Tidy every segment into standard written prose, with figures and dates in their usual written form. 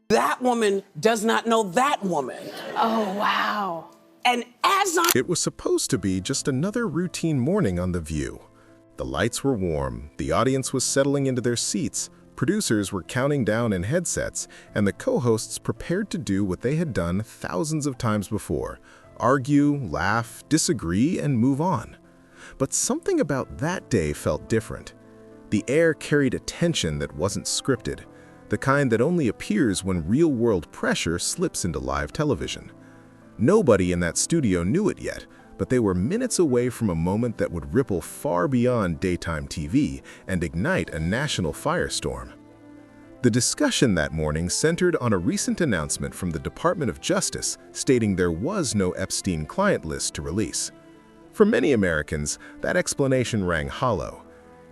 That woman does not know that woman. Oh, wow. And It was supposed to be just another routine morning on The View. The lights were warm, the audience was settling into their seats, producers were counting down in headsets, and the co-hosts prepared to do what they had done thousands of times before: argue, laugh, disagree, and move on. But something about that day felt different. The air carried a tension that wasn't scripted, the kind that only appears when real-world pressure slips into live television. Nobody in that studio knew it yet, but they were minutes away from a moment that would ripple far beyond daytime TV and ignite a national firestorm. The discussion that morning centered on a recent announcement from the Department of Justice stating there was no Epstein client list to release. For many Americans, that explanation rang hollow.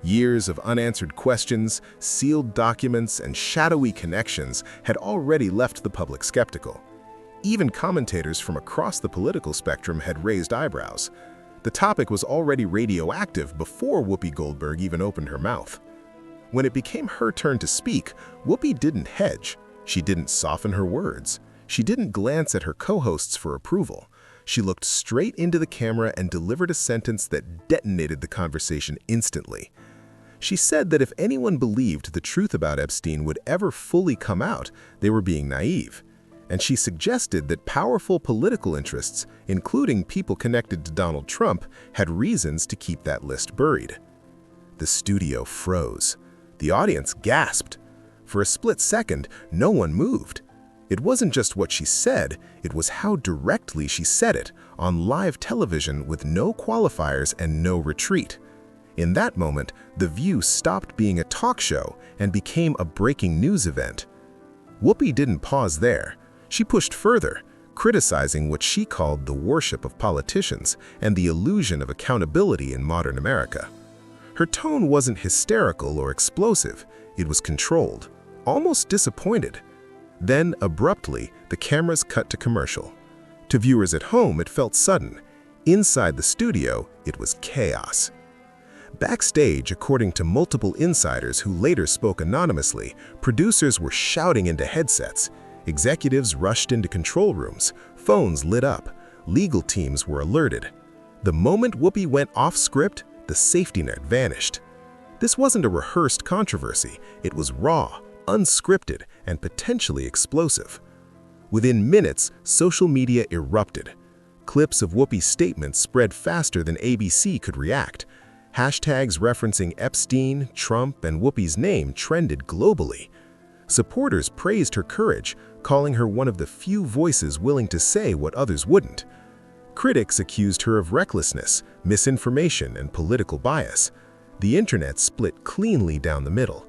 Years of unanswered questions, sealed documents, and shadowy connections had already left the public skeptical. Even commentators from across the political spectrum had raised eyebrows. The topic was already radioactive before Whoopi Goldberg even opened her mouth. When it became her turn to speak, Whoopi didn't hedge. She didn't soften her words. She didn't glance at her co-hosts for approval. She looked straight into the camera and delivered a sentence that detonated the conversation instantly. She said that if anyone believed the truth about Epstein would ever fully come out, they were being naive. And she suggested that powerful political interests, including people connected to Donald Trump, had reasons to keep that list buried. The studio froze. The audience gasped. For a split second, no one moved. It wasn't just what she said, it was how directly she said it, on live television with no qualifiers and no retreat. In that moment, The View stopped being a talk show and became a breaking news event. Whoopi didn't pause there. She pushed further, criticizing what she called the worship of politicians and the illusion of accountability in modern America. Her tone wasn't hysterical or explosive, it was controlled, almost disappointed. Then, abruptly, the cameras cut to commercial. To viewers at home, it felt sudden. Inside the studio, it was chaos. Backstage, according to multiple insiders who later spoke anonymously, producers were shouting into headsets. Executives rushed into control rooms, phones lit up, legal teams were alerted. The moment Whoopi went off script, the safety net vanished. This wasn't a rehearsed controversy, it was raw, unscripted, and potentially explosive. Within minutes, social media erupted. Clips of Whoopi's statements spread faster than ABC could react. Hashtags referencing Epstein, Trump, and Whoopi's name trended globally. Supporters praised her courage, calling her one of the few voices willing to say what others wouldn't. Critics accused her of recklessness, misinformation, and political bias. The internet split cleanly down the middle.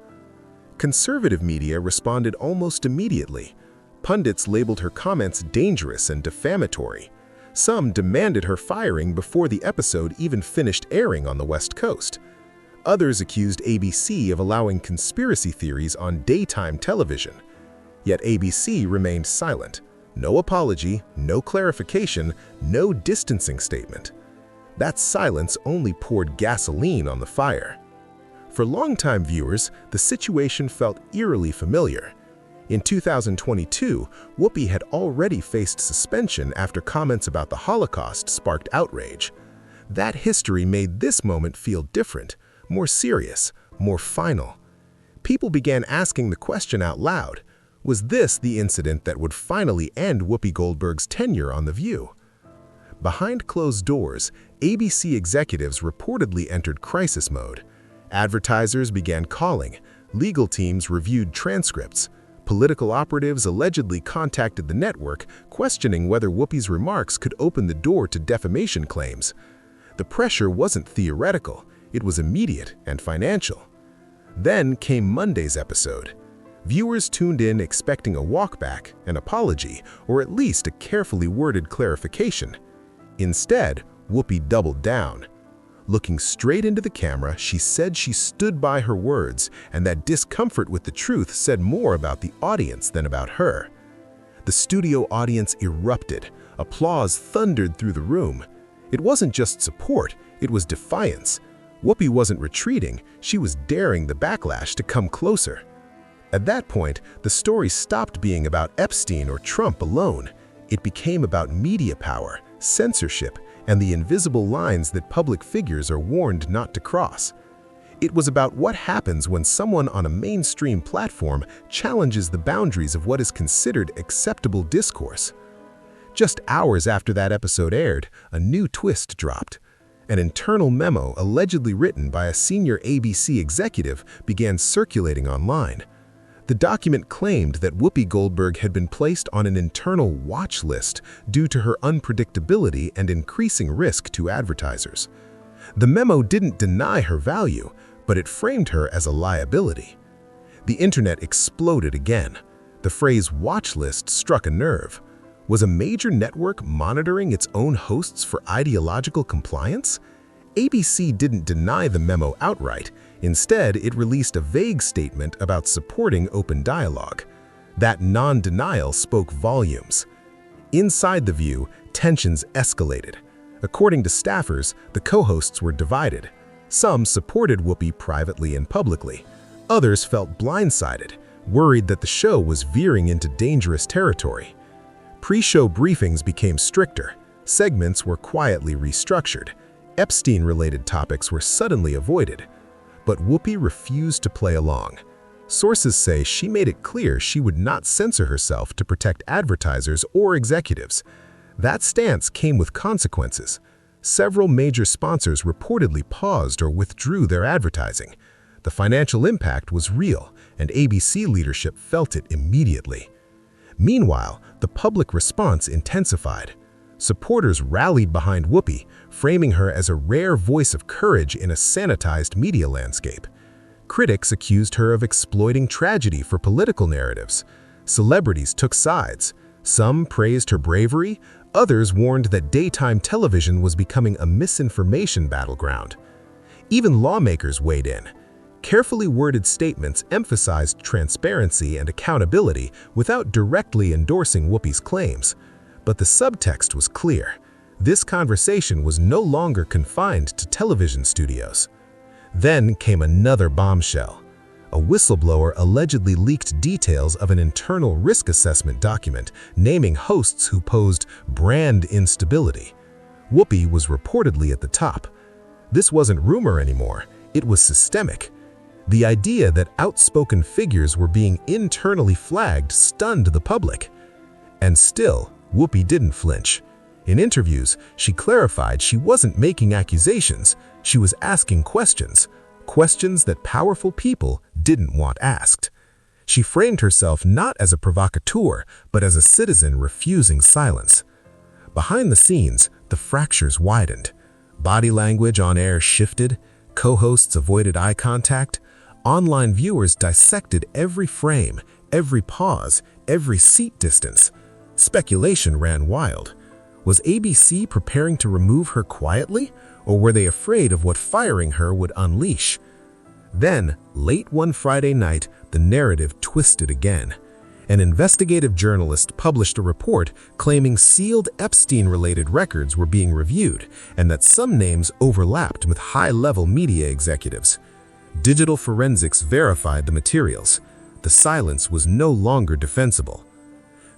Conservative media responded almost immediately. Pundits labeled her comments dangerous and defamatory. Some demanded her firing before the episode even finished airing on the West Coast. Others accused ABC of allowing conspiracy theories on daytime television. Yet ABC remained silent. No apology, no clarification, no distancing statement. That silence only poured gasoline on the fire. For longtime viewers, the situation felt eerily familiar. In 2022, Whoopi had already faced suspension after comments about the Holocaust sparked outrage. That history made this moment feel different, more serious, more final. People began asking the question out loud: was this the incident that would finally end Whoopi Goldberg's tenure on The View? Behind closed doors, ABC executives reportedly entered crisis mode. Advertisers began calling, legal teams reviewed transcripts, political operatives allegedly contacted the network, questioning whether Whoopi's remarks could open the door to defamation claims. The pressure wasn't theoretical, it was immediate and financial. Then came Monday's episode. Viewers tuned in expecting a walkback, an apology, or at least a carefully worded clarification. Instead, Whoopi doubled down. Looking straight into the camera, she said she stood by her words and that discomfort with the truth said more about the audience than about her. The studio audience erupted. Applause thundered through the room. It wasn't just support, it was defiance. Whoopi wasn't retreating, she was daring the backlash to come closer. At that point, the story stopped being about Epstein or Trump alone. It became about media power, censorship, and the invisible lines that public figures are warned not to cross. It was about what happens when someone on a mainstream platform challenges the boundaries of what is considered acceptable discourse. Just hours after that episode aired, a new twist dropped. An internal memo allegedly written by a senior ABC executive began circulating online. The document claimed that Whoopi Goldberg had been placed on an internal watch list due to her unpredictability and increasing risk to advertisers. The memo didn't deny her value, but it framed her as a liability. The internet exploded again. The phrase watch list struck a nerve. Was a major network monitoring its own hosts for ideological compliance? ABC didn't deny the memo outright. Instead, it released a vague statement about supporting open dialogue. That non-denial spoke volumes. Inside The View, tensions escalated. According to staffers, the co-hosts were divided. Some supported Whoopi privately and publicly. Others felt blindsided, worried that the show was veering into dangerous territory. Pre-show briefings became stricter. Segments were quietly restructured. Epstein-related topics were suddenly avoided. But Whoopi refused to play along. Sources say she made it clear she would not censor herself to protect advertisers or executives. That stance came with consequences. Several major sponsors reportedly paused or withdrew their advertising. The financial impact was real, and ABC leadership felt it immediately. Meanwhile, the public response intensified. Supporters rallied behind Whoopi, framing her as a rare voice of courage in a sanitized media landscape. Critics accused her of exploiting tragedy for political narratives. Celebrities took sides. Some praised her bravery, others warned that daytime television was becoming a misinformation battleground. Even lawmakers weighed in. Carefully worded statements emphasized transparency and accountability without directly endorsing Whoopi's claims. But the subtext was clear. This conversation was no longer confined to television studios. Then came another bombshell. A whistleblower allegedly leaked details of an internal risk assessment document naming hosts who posed brand instability. Whoopi was reportedly at the top. This wasn't rumor anymore, it was systemic. The idea that outspoken figures were being internally flagged stunned the public. And still, Whoopi didn't flinch. In interviews, she clarified she wasn't making accusations, she was asking questions. Questions that powerful people didn't want asked. She framed herself not as a provocateur, but as a citizen refusing silence. Behind the scenes, the fractures widened. Body language on air shifted, co-hosts avoided eye contact, online viewers dissected every frame, every pause, every seat distance. Speculation ran wild. Was ABC preparing to remove her quietly, or were they afraid of what firing her would unleash? Then, late one Friday night, the narrative twisted again. An investigative journalist published a report claiming sealed Epstein-related records were being reviewed and that some names overlapped with high-level media executives. Digital forensics verified the materials. The silence was no longer defensible.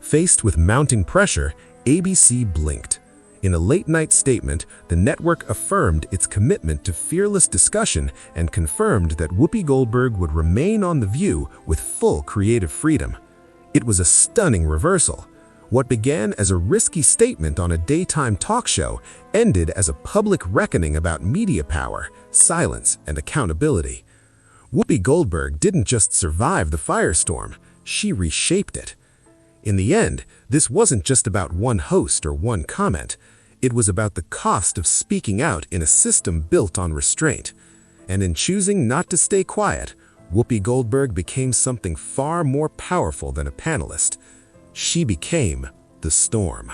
Faced with mounting pressure, ABC blinked. In a late-night statement, the network affirmed its commitment to fearless discussion and confirmed that Whoopi Goldberg would remain on The View with full creative freedom. It was a stunning reversal. What began as a risky statement on a daytime talk show ended as a public reckoning about media power, silence, and accountability. Whoopi Goldberg didn't just survive the firestorm, she reshaped it. In the end, this wasn't just about one host or one comment. It was about the cost of speaking out in a system built on restraint. And in choosing not to stay quiet, Whoopi Goldberg became something far more powerful than a panelist. She became the storm.